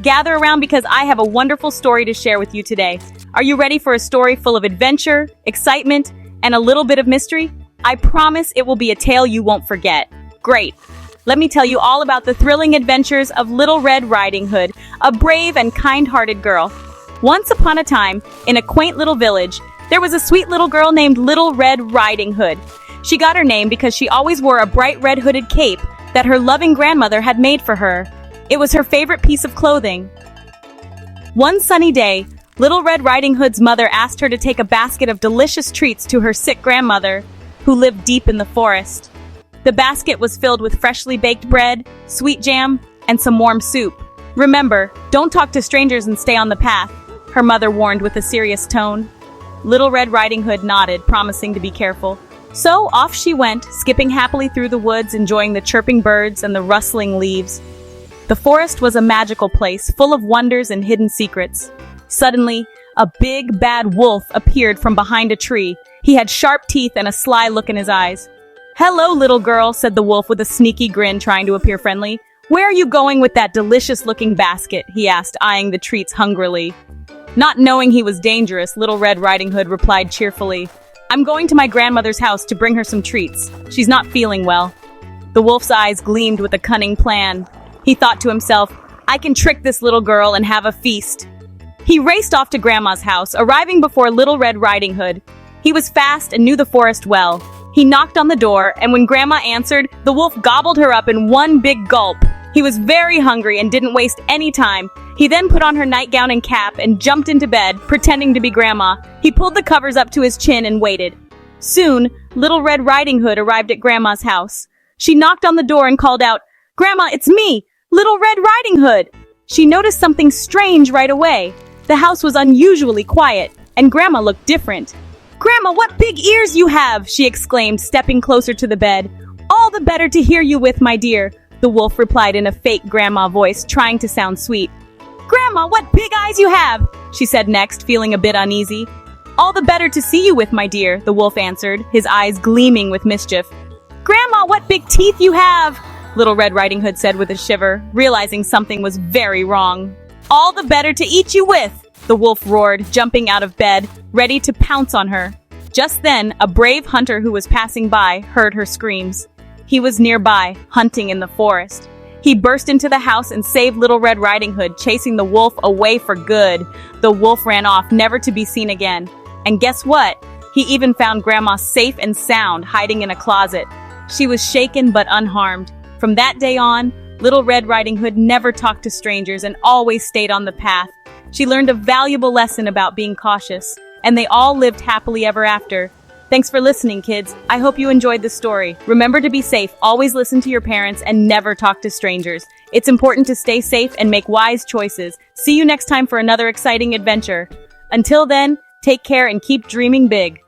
gather around because I have a wonderful story to share with you today. Are you ready for a story full of adventure, excitement, and a little bit of mystery? I promise it will be a tale you won't forget. Great. Let me tell you all about the thrilling adventures of Little Red Riding Hood, a brave and kind-hearted girl. Once upon a time, in a quaint little village, there was a sweet little girl named Little Red Riding Hood. She got her name because she always wore a bright red hooded cape that her loving grandmother had made for her. It was her favorite piece of clothing. One sunny day, Little Red Riding Hood's mother asked her to take a basket of delicious treats to her sick grandmother, who lived deep in the forest. The basket was filled with freshly baked bread, sweet jam, and some warm soup. Remember, don't talk to strangers and stay on the path, her mother warned with a serious tone. Little Red Riding Hood nodded, promising to be careful. So off she went, skipping happily through the woods, enjoying the chirping birds and the rustling leaves. The forest was a magical place, full of wonders and hidden secrets. Suddenly, a big, bad wolf appeared from behind a tree. He had sharp teeth and a sly look in his eyes. "Hello, little girl," said the wolf with a sneaky grin, trying to appear friendly. "Where are you going with that delicious-looking basket?" he asked, eyeing the treats hungrily. Not knowing he was dangerous, Little Red Riding Hood replied cheerfully, "I'm going to my grandmother's house to bring her some treats. She's not feeling well." The wolf's eyes gleamed with a cunning plan. He thought to himself, "I can trick this little girl and have a feast." He raced off to Grandma's house, arriving before Little Red Riding Hood. He was fast and knew the forest well. He knocked on the door, and when Grandma answered, the wolf gobbled her up in one big gulp. He was very hungry and didn't waste any time. He then put on her nightgown and cap and jumped into bed, pretending to be Grandma. He pulled the covers up to his chin and waited. Soon, Little Red Riding Hood arrived at Grandma's house. She knocked on the door and called out, "Grandma, it's me, Little Red Riding Hood." She noticed something strange right away. The house was unusually quiet, and Grandma looked different. "Grandma, what big ears you have!" she exclaimed, stepping closer to the bed. "All the better to hear you with, my dear," the wolf replied in a fake grandma voice, trying to sound sweet. "Grandma, what big eyes you have!" she said next, feeling a bit uneasy. "All the better to see you with, my dear," the wolf answered, his eyes gleaming with mischief. "Grandma, what big teeth you have!" Little Red Riding Hood said with a shiver, realizing something was very wrong. "All the better to eat you with!" the wolf roared, jumping out of bed, ready to pounce on her. Just then, a brave hunter who was passing by heard her screams. He was nearby, hunting in the forest. He burst into the house and saved Little Red Riding Hood, chasing the wolf away for good. The wolf ran off, never to be seen again. And guess what? He even found Grandma safe and sound, hiding in a closet. She was shaken but unharmed. From that day on, Little Red Riding Hood never talked to strangers and always stayed on the path. She learned a valuable lesson about being cautious, and they all lived happily ever after. Thanks for listening, kids. I hope you enjoyed the story. Remember to be safe, always listen to your parents, and never talk to strangers. It's important to stay safe and make wise choices. See you next time for another exciting adventure. Until then, take care and keep dreaming big.